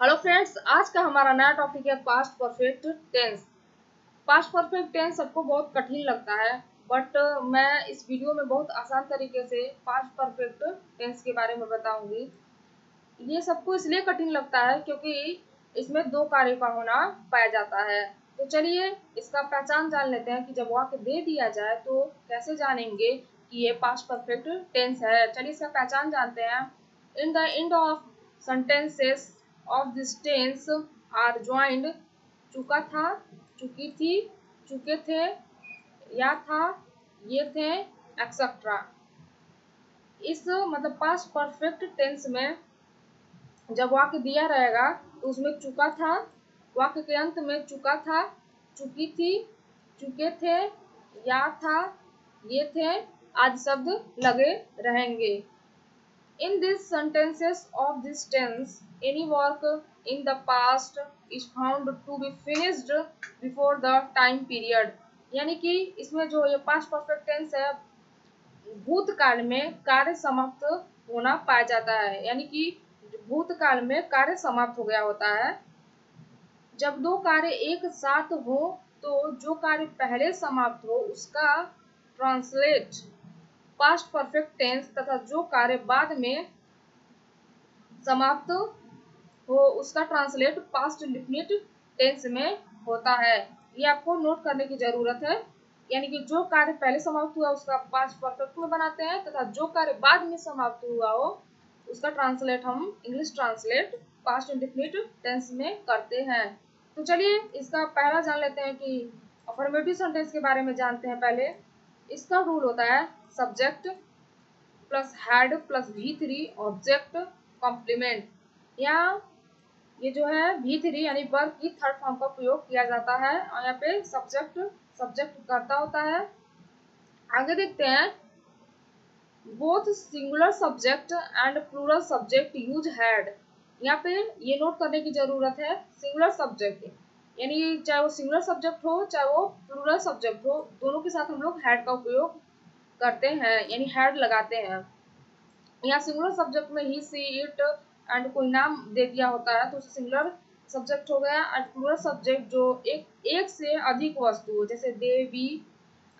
Hello friends, आज का हमारा नया टॉपिक है past perfect tense. Past perfect tense सबको बहुत कठिन लगता है, बट मैं इस वीडियो में बहुत आसान तरीके से पास्ट परफेक्ट टेंस के बारे में बताऊंगी। ये सबको इसलिए कठिन लगता है क्योंकि इसमें दो कार्य का होना पाया जाता है। तो चलिए इसका पहचान जान लेते हैं कि जब वाक्य दे दिया जाए तो कैसे जानेंगे कि ये पास्ट परफेक्ट टेंस है। चलिए इसका पहचान जानते हैं। In the end of sentences of this tense are joined चुका था, चुकी थी, चुके थे, या था, ये थे, एक्सेट्रा। इस मतलब पास्ट परफेक्ट टेंस में जब वाक्य दिया रहेगा तो उसमें चुका था, वाक्य के अंत में चुका था, चुकी थी, चुके थे, या था, ये थे आदि शब्द लगे रहेंगे। In these sentences of this tense, any work in the past is found to be finished before the time period। यानी कि इसमें जो ये पास्ट परफेक्ट टेंस है, भूतकाल में कार्य समाप्त होना पाया जाता है। यानी कि भूतकाल में कार्य समाप्त हो गया होता है। जब दो कार्य एक साथ हो तो जो कार्य पहले समाप्त हो उसका ट्रांसलेट पास्ट परफेक्ट टेंस तथा जो कार्य बाद में समाप्त हो उसका ट्रांसलेट पास्ट इंडेफिनिट टेंस में होता है। ये आपको नोट करने की जरूरत है। यानी कि जो कार्य पहले समाप्त हुआ उसका पास्ट परफेक्ट में बनाते हैं तथा जो कार्य बाद में समाप्त हुआ हो उसका ट्रांसलेट हम English translate past indefinite tense में करते हैं। तो चलिए इसका पहला जान लेते हैं कि अफर्मेटिव सेंटेंस के बारे में जानते हैं। पहले इसका रूल होता है subject plus had plus V3 object complement. या ये जो है V3 यानी वर्ब की थर्ड फॉर्म का प्रयोग किया जाता है और यहाँ पे सब्जेक्ट करता होता है। आगे देखते हैं both singular subject and plural subject use had. यहाँ पे ये नोट करने की जरूरत है सिंगुलर सब्जेक्ट यानी चाहे वो सिंगुलर सब्जेक्ट हो चाहे वो प्लूरल सब्जेक्ट हो, दोनों के साथ हम लोग हैड का उपयोग करते हैं यानी हैड लगाते हैं। यहाँ सिंगुलर सब्जेक्ट में ही सी इट एंड कोई नाम दे दिया होता है तो उसे सिंगुलर सब्जेक्ट हो गया। एंड प्लूरल सब्जेक्ट जो एक से अधिक वस्तु जैसे दे, वी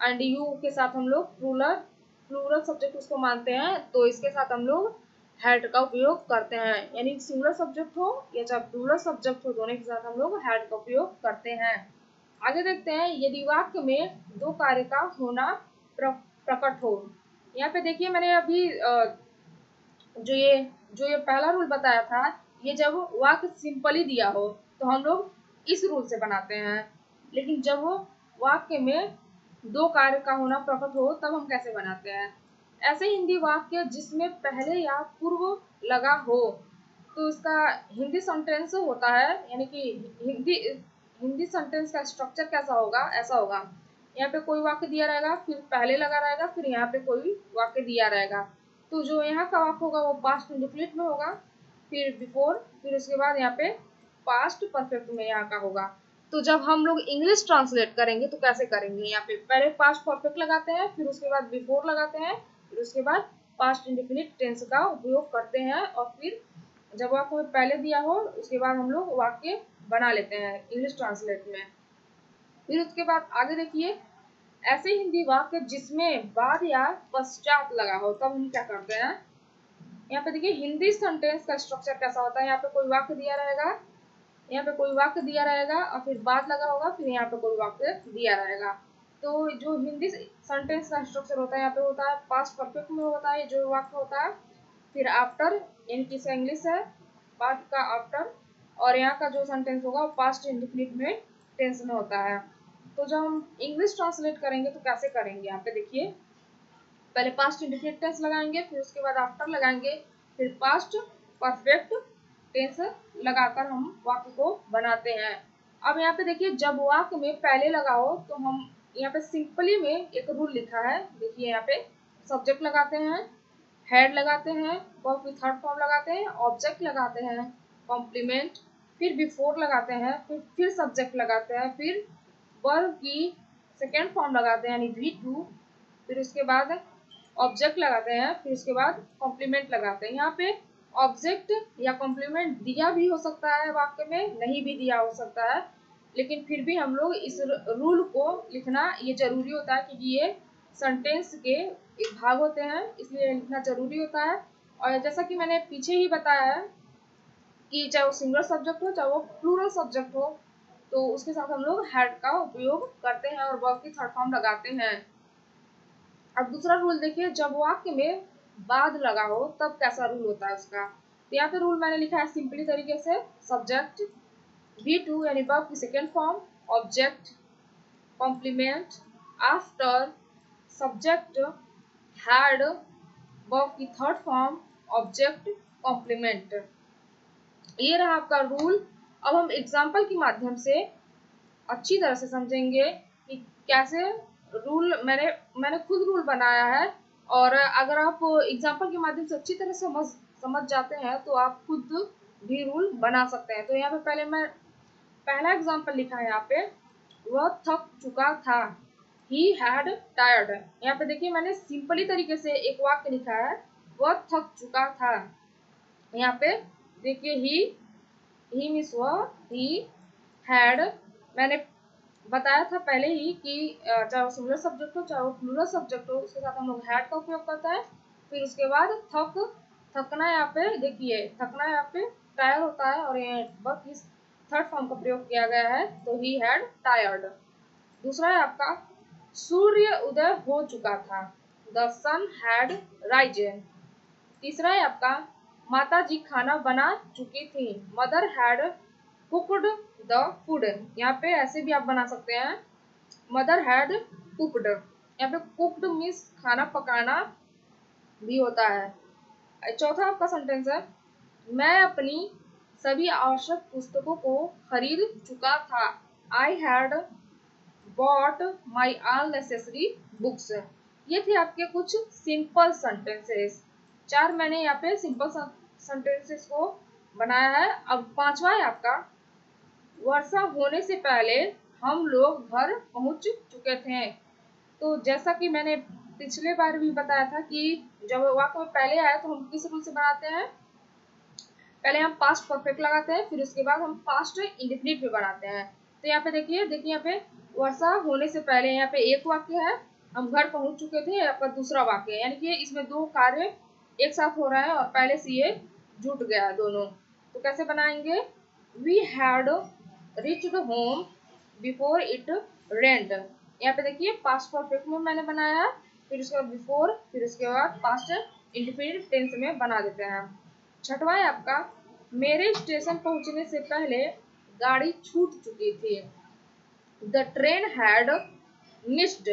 एंड यू के साथ हम लोग प्लूरल सब्जेक्ट उसको मानते हैं, तो इसके साथ हम लोग हैड का उपयोग करते हैं। यानी सिंगुलर सब्जेक्ट हो या चाहे प्लूरल सब्जेक्ट हो, दोनों के साथ हम लोग हैड का उपयोग करते हैं। आगे देखते हैं यदि वाक्य में दो कार्य का होना प्रकट हो। यहाँ पे देखिए मैंने अभी जो ये पहला रूल बताया था, ये जब वाक्य सिंपली दिया हो तो हम लोग इस रूल से बनाते हैं। लेकिन जब वाक्य में दो कार्य का होना प्रकट हो तब हम कैसे बनाते हैं। ऐसे हिंदी वाक्य जिसमें पहले या पूर्व लगा हो तो इसका हिंदी सेंटेंस होता है। यानी कि हिंदी सेंटेंस का स्ट्रक्चर कैसा होगा, ऐसा होगा यहाँ पे कोई वाक्य दिया रहेगा, फिर पहले लगा रहेगा, फिर यहाँ पे कोई वाक्य दिया रहेगा। तो जो यहाँ का वाक्य होगा वो पास्ट इंडेफिनिट में होगा, फिर बिफोर, फिर उसके बाद यहाँ पे पास्ट परफेक्ट में यहाँ का होगा। तो जब हम लोग इंग्लिश ट्रांसलेट करेंगे तो कैसे करेंगे, यहाँ पे पहले पास्ट परफेक्ट लगाते हैं, फिर उसके बाद बिफोर लगाते हैं, फिर उसके बाद पास्ट इंडेफिनिट टेंस का उपयोग करते हैं और फिर जब वाक्य पहले दिया हो उसके बाद हम लोग वाक्य बना लेते हैं इंग्लिश ट्रांसलेट में। फिर उसके बाद आगे देखिए ऐसे हिंदी वाक्य जिसमें बाद या पश्चात लगा हो तब हम क्या करते हैं। यहाँ पे देखिए हिंदी सेंटेंस का स्ट्रक्चर कैसा होता है। यहाँ पे कोई वाक्य दिया रहेगा, यहाँ पे कोई वाक्य दिया रहेगा और फिर बाद लगा होगा, फिर यहाँ पे कोई वाक्य दिया रहेगा। तो जो हिंदी सेंटेंस का स्ट्रक्चर होता है यहाँ पे होता है पास्ट परफेक्ट में होता है जो वाक्य होता है, फिर आफ्टर यानी कि इंग्लिश है बाद का आफ्टर, और यहाँ का जो सेंटेंस होगा वो पास्ट इंडेफिनिट में टेंस में होता है। तो जब हम इंग्लिश ट्रांसलेट करेंगे तो कैसे करेंगे, यहाँ पे देखिए पहले पास्ट इंडेफिनिट टेंस लगाएंगे, फिर उसके बाद आफ्टर लगाएंगे, फिर पास्ट परफेक्ट टेंस लगाकर हम वाक्य को बनाते हैं। अब यहाँ पे देखिए जब वाक्य में पहले लगा हो तो हम यहाँ पे सिंपली में एक रूल लिखा है। देखिए यहाँ पे सब्जेक्ट लगाते हैं, हेड लगाते हैं, वर्ब की थर्ड फॉर्म लगाते हैं, ऑब्जेक्ट लगाते हैं, कॉम्प्लीमेंट, फिर बिफोर लगाते हैं, फिर सब्जेक्ट लगाते हैं, फिर वर्ब की सेकेंड फॉर्म लगाते हैं यानी V2, फिर उसके बाद ऑब्जेक्ट लगाते हैं, फिर उसके बाद कॉम्प्लीमेंट लगाते हैं। यहाँ पे ऑब्जेक्ट या कॉम्प्लीमेंट दिया भी हो सकता है वाक्य में, नहीं भी दिया हो सकता है, लेकिन फिर भी हम लोग इस रूल को लिखना ये जरूरी होता है क्योंकि ये सेंटेंस के एक भाग होते हैं, इसलिए लिखना जरूरी होता है। और जैसा कि मैंने पीछे ही बताया है कि चाहे वो सिंगल सब्जेक्ट हो चाहे वो प्लूरल सब्जेक्ट हो, तो उसके साथ हम लोग हैड का उपयोग करते हैं और वर्ब की थर्ड फॉर्म लगाते हैं। अब दूसरा रूल देखिए, जब वाक्य में बाद लगा हो तब कैसा रूल होता है उसका। तो यहाँ पे रूल मैंने लिखा है सिंपली तरीके से, सब्जेक्ट V2 यानी वर्ब की second form, object, complement, after, subject, had, verb की थर्ड फॉर्म, ऑब्जेक्ट, कॉम्प्लीमेंट। ये रहा आपका रूल। अब हम एग्जाम्पल के माध्यम से अच्छी तरह से समझेंगे कि कैसे रूल मैंने खुद रूल बनाया है, और अगर आप एग्जाम्पल के माध्यम से अच्छी तरह से समझ जाते हैं तो आप खुद भी रूल बना सकते हैं। तो यहाँ पे पहला एग्जाम्पल लिखा है यहाँ पे, वह थक चुका था, ही हैड टायर्ड। यहाँ पे देखिए मैंने सिंपली तरीके से एक वाक्य लिखा है, वह थक चुका था। यहाँ पे देखिए ही मीन्स वह, ही हैड, मैंने बताया था पहले ही कि चाहे वो सिंगुलर सब्जेक्ट हो चाहे वो प्लूरल सब्जेक्ट हो, उसके साथ हम लोग हैड का उपयोग करते हैं। फिर उसके बाद थकना, यहाँ पे देखिए थकना यहाँ पे टायर होता है और ये वर्ब की थर्ड फॉर्म का प्रयोग किया गया है, तो ही हैड टायर्ड। दूसरा है आपका, सूर्य उदय हो चुका था, द सन हैड राइजन। तीसरा है आपका, माता जी खाना बना चुकी थी, mother had cooked the food. यहाँ पे ऐसे भी आप बना सकते हैं, मदर हैड कुकड। यहाँ पे कुकड मीन्स खाना पकाना भी होता है। चौथा आपका सेंटेंस है, मैं अपनी सभी आवश्यक पुस्तकों को खरीद चुका था, I had bought my all necessary books. ये थे आपके कुछ सिंपल सेंटेंसेस। 4 मैंने यहाँ पे सिंपल सेंटेंसेस को बनाया है। अब पांचवा है आपका, वर्षा होने से पहले हम लोग घर पहुंच चुके थे। तो जैसा कि मैंने पिछले बार भी बताया था कि जब वाक्य में पहले आया तो हम किस रूल से बनाते हैं, पहले हम पास्ट परफेक्ट लगाते हैं, फिर उसके बाद हम पास्ट इंडेफिनिट में बनाते हैं। तो यहाँ पे देखिए यहाँ पे वर्षा होने से पहले यहाँ पे एक वाक्य है, हम घर पहुंच चुके थे, आपका दूसरा वाक्य है, यानी कि इसमें दो कार्य एक साथ हो रहा है और पहले से ये जुट गया दोनों। तो कैसे बनाएंगे, we had reached home before it rained. यहाँ पे देखिए पास्ट परफेक्ट में मैंने बनाया है, फिर उसके बाद बिफोर, फिर उसके बाद पास्ट इंडेफिनिट टेंस में बना देते हैं। छठवां है आपका, मेरे स्टेशन पहुंचने से पहले गाड़ी छूट चुकी थी, the train had missed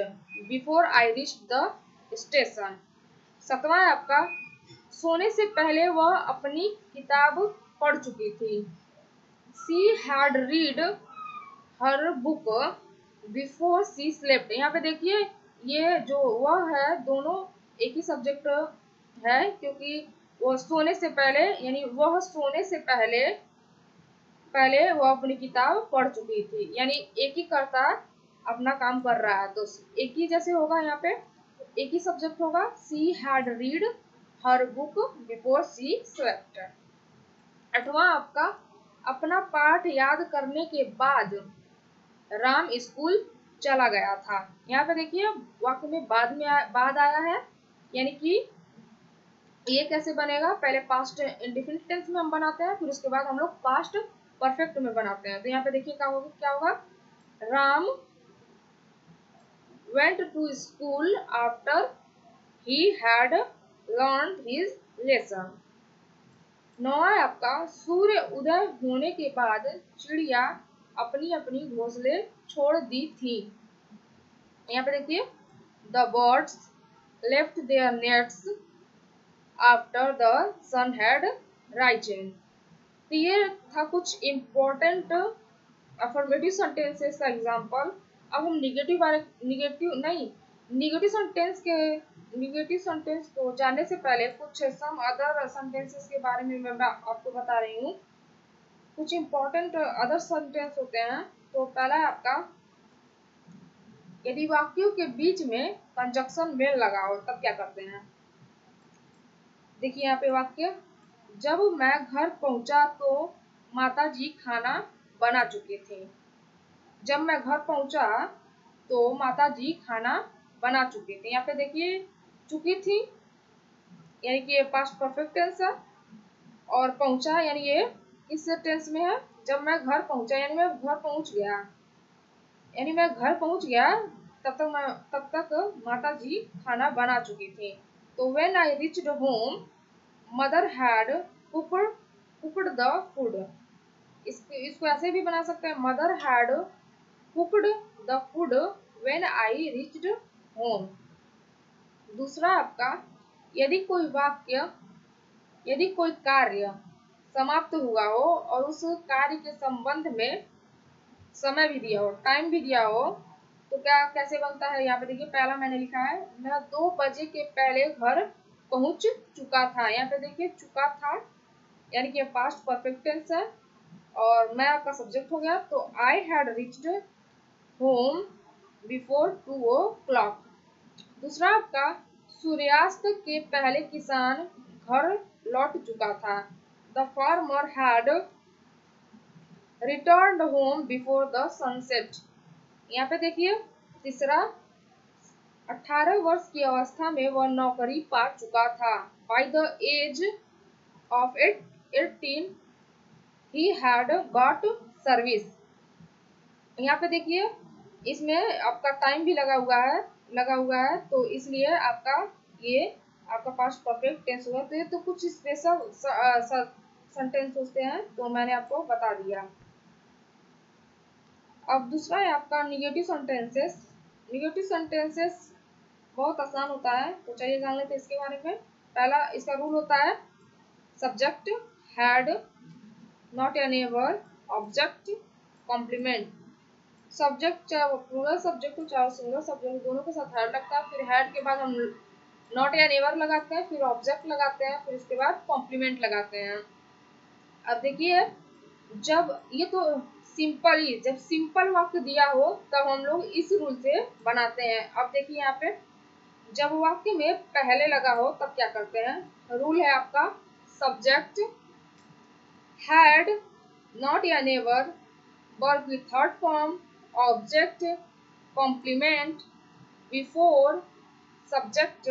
before I reach the station. सातवां है आपका, सोने से पहले वह अपनी किताब पढ़ चुकी थी, she had read her book before she slept. यहाँ पे देखिए ये जो वह है दोनों एक ही सब्जेक्ट है, क्योंकि वो सोने से पहले यानी वह सोने से पहले वह अपनी किताब पढ़ चुकी थी, यानी एक ही कर्ता अपना काम कर रहा है, तो एक ही जैसे होगा यहाँ पे, एक ही सब्जेक्ट होगा, she had read her book before she slept. आठवां आपका, अपना पाठ याद करने के बाद राम स्कूल चला गया था। यहाँ पे देखिए वाक्य में बाद आया है, यानी कि ये कैसे बनेगा, पहले पास्ट इंडेफिनिट टेंस में हम बनाते हैं, फिर उसके बाद हम लोग पास्ट परफेक्ट में बनाते हैं। तो यहाँ पे देखिए क्या होगा, Ram went to school after he had learn his lesson. नौवा है आपका, सूर्य उदय होने के बाद चिड़िया अपनी अपनी घोंसले छोड़ दी थी। यहाँ पे देखिए, the birds left their nests after the sun had risen. तो ये था कुछ इम्पोर्टेंट अफर्मेटिव सेंटेंसेस का एग्जांपल। अब हम निगेटिव सेंटेंस को जानने से पहले कुछ सम अदर सेंटेंसेस के बारे में मैं आपको बता रही हूँ। कुछ इम्पोर्टेंट अदर सेंटेंस होते हैं। तो पहला है आपका, यदि वाक्यों के बीच में कंजक्शन मेल लगा हो तब क्या करते हैं। देखिए यहाँ पे वाक्य, जब मैं घर पहुंचा तो माताजी खाना बना चुके थे। जब मैं घर पहुंचा तो माताजी खाना बना चुके थे। यहाँ पे देखिए चुकी थी यानी कि ये पास्ट परफेक्ट टेंस है, और पहुंचा यानी ये किस टेंस में है, जब मैं घर पहुंचा यानी मैं घर पहुंच गया, यानी मैं घर पहुंच गया तब तक माताजी खाना बना चुकी थी। तो when I reached home mother had cooked the food. इसको ऐसे भी बना सकते हैं, mother had cooked the food when I reached home. दूसरा आपका, यदि कोई वाक्य यदि कोई कार्य समाप्त हुआ हो और उस कार्य के संबंध में समय भी दिया हो, टाइम भी दिया हो, तो क्या कैसे बनता है। यहाँ पे देखिए पहला मैंने लिखा है, मैं 2 बजे के पहले घर पहुंच चुका था। यहाँ पे देखिए चुका था यानी कि पास्ट परफेक्ट टेंस है, और मैं आपका सब्जेक्ट हो गया। तो I had reached home before 2 o'clock। दूसरा आपका, सूर्यास्त के पहले किसान घर लौट चुका था। The farmer had returned home before the sunset. यहाँ पे देखिए तीसरा, 18 वर्ष की अवस्था में वह नौकरी पा चुका था। By the age of 18 he had got service. यहाँ पे देखिए इसमें आपका टाइम भी लगा हुआ है, तो इसलिए आपका ये आपका पास्ट परफेक्ट टेंस हुआ। तो ये तो कुछ स्पेशल सेंटेंस होते हैं, तो मैंने आपको बता दिया। अब दूसरा है आपका निगेटिव सेंटेंसेस। निगेटिव सेंटेंसेस बहुत आसान होता है, तो चलिए जान लेते हैं इसके बारे में। पहला इसका रूल होता है, सब्जेक्ट हैड, नॉट या नेवर, ऑब्जेक्ट, कॉम्प्लीमेंट। सब्जेक्ट चाहे वो प्लूरल सब्जेक्ट हो चाहे वो सिंगल सब्जेक्ट हो, दोनों के साथ हैड लगता है। फिर हैड के बाद हम नॉट या नेवर लगाते हैं, फिर ऑब्जेक्ट लगाते हैं, फिर उसके बाद कॉम्प्लीमेंट लगाते हैं। अब देखिए जब ये तो सिंपल ही, जब सिंपल वाक्य दिया हो तब हम लोग इस रूल से बनाते हैं। अब देखिए यहाँ पे जब वाक्य में पहले लगा हो तब क्या करते हैं, रूल है आपका, सब्जेक्ट हैड, नॉट या नेवर, वर्ब की third form, object, complement, before, subject,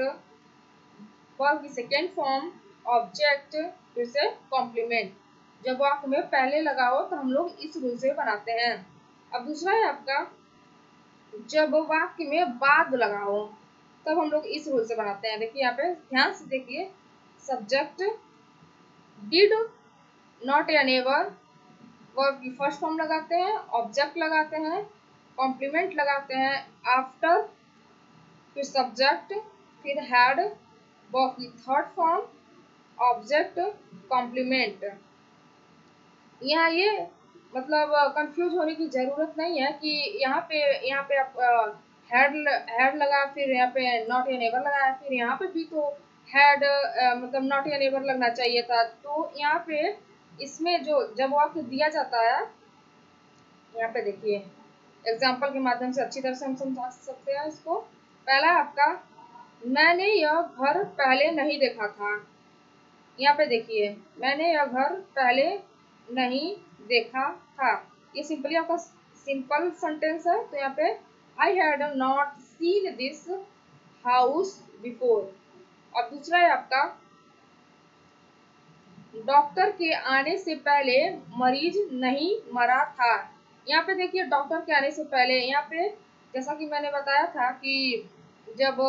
verb की सेकेंड फॉर्म, ऑब्जेक्ट, फिर से कॉम्प्लीमेंट। जब वाक्य में पहले लगा हो तो हम लोग इस रूल से बनाते हैं। अब दूसरा है आपका, जब वाक्य में बाद लगा हो तब हम लोग इस रूल से बनाते हैं। देखिए यहाँ पे ध्यान से देखिए, सब्जेक्ट डिड, नॉट या नेवर, वर्ब की फर्स्ट फॉर्म लगाते हैं, ऑब्जेक्ट लगाते हैं, कॉम्प्लीमेंट लगाते हैं आफ्टर, फिर सब्जेक्ट, फिर हैड, वर्ब की थर्ड फॉर्म, ऑब्जेक्ट, कॉम्प्लीमेंट। यहाँ ये मतलब कंफ्यूज होने की जरूरत नहीं है कि यहाँ पे आप हैड लगा, फिर यहाँ पे नॉट या नेवर लगाया, फिर यहाँ पे भी तो हैड मतलब नॉट या नेवर लगना चाहिए था। तो यहाँ पे इसमें जो जब वाक्य दिया जाता है, यहाँ पे देखिए एग्जाम्पल के माध्यम से अच्छी तरह से हम समझा सकते हैं इसको। पहला आपका, मैंने यह घर पहले नहीं देखा था। यहाँ पे देखिए मैंने यह घर पहले नहीं देखा था, ये सिंपली आपका सिंपल सेंटेंस है। तो यहाँ पे I had not seen this house before. और दूसरा है आपका, डॉक्टर के आने से पहले मरीज नहीं मरा था। यहाँ पे देखिए डॉक्टर के आने से पहले, यहाँ पे जैसा कि मैंने बताया था कि जब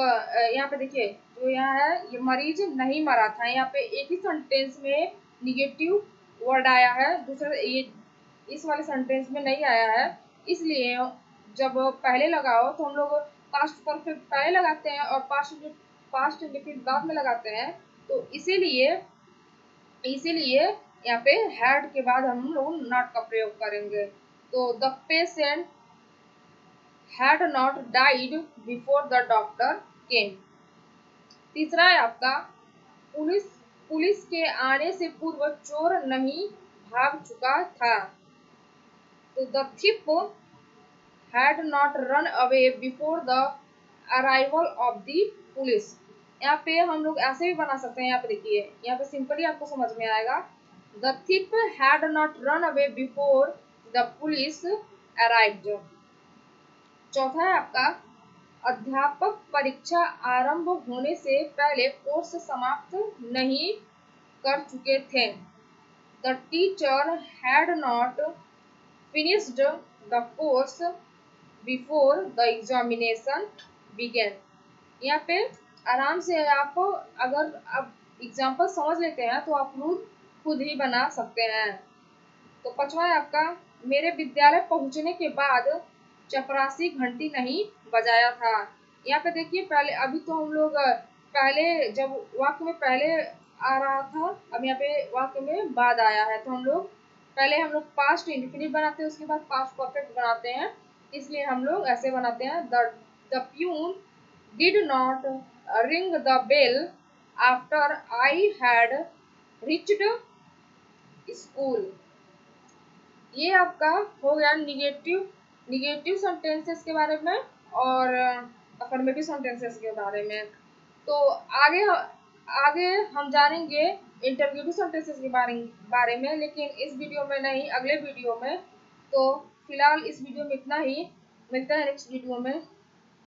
यहाँ पे देखिए जो यहाँ है ये मरीज नहीं मरा था, यहाँ पे एक ही सेंटेंस में निगेटिव वर्ड आया है, दूसरे ये इस वाले सेंटेंस में नहीं आया है। इसलिए जब पहले लगा हो तो हम लोग पास्ट परफेक्ट पहले लगाते हैं और पास्ट इंडेफिनिट बाद में लगाते हैं। तो इसीलिए यहाँ पे हैड के बाद हम लोग नॉट का प्रयोग करेंगे। तो the patient had not died before the doctor केम। तीसरा है आपका, पुलिस के आने से पूर्व चोर नहीं भाग चुका था। तो the thief had not run away before the arrival of the police. यहाँ पे हम लोग ऐसे भी बना सकते हैं। यहाँ पे देखिए, यहाँ पे सिंपली आपको समझ में आएगा। The thief had not run away before the police arrived. चौथा है आपका, अध्यापक परीक्षा आरंभ होने से पहले कोर्स समाप्त नहीं कर चुके थे। The teacher had not finished the course before the examination began. यहाँ पे आराम से आप अगर आप एग्जाम्पल समझ लेते हैं तो आप खुद ही बना सकते हैं। तो पांचवा है आपका, मेरे विद्यालय पहुंचने के बाद चपरासी घंटी नहीं बजाया था। यहाँ पे देखिए, पहले अभी तो हम लोग पहले जब वाक्य में पहले आ रहा था, अब यहाँ पे वाक्य में बाद आया है, तो हम लोग पास्ट इंडेफिनिट बनाते हैं, उसके बाद पास्ट परफेक्ट बनाते हैं। इसलिए हम लोग ऐसे बनाते हैं, the peon did not ring the bell after I had reached school. ये आपका हो गया निगेटिव सेंटेंसेस के बारे में और अफर्मेटिव सेंटेंसेस के बारे में। तो आगे आगे हम जानेंगे इंटरव्यूटिव सेंटेंसेस के बारे में, लेकिन इस वीडियो में नहीं, अगले वीडियो में। तो फिलहाल इस वीडियो में इतना ही, मिलते हैं नेक्स्ट वीडियो में।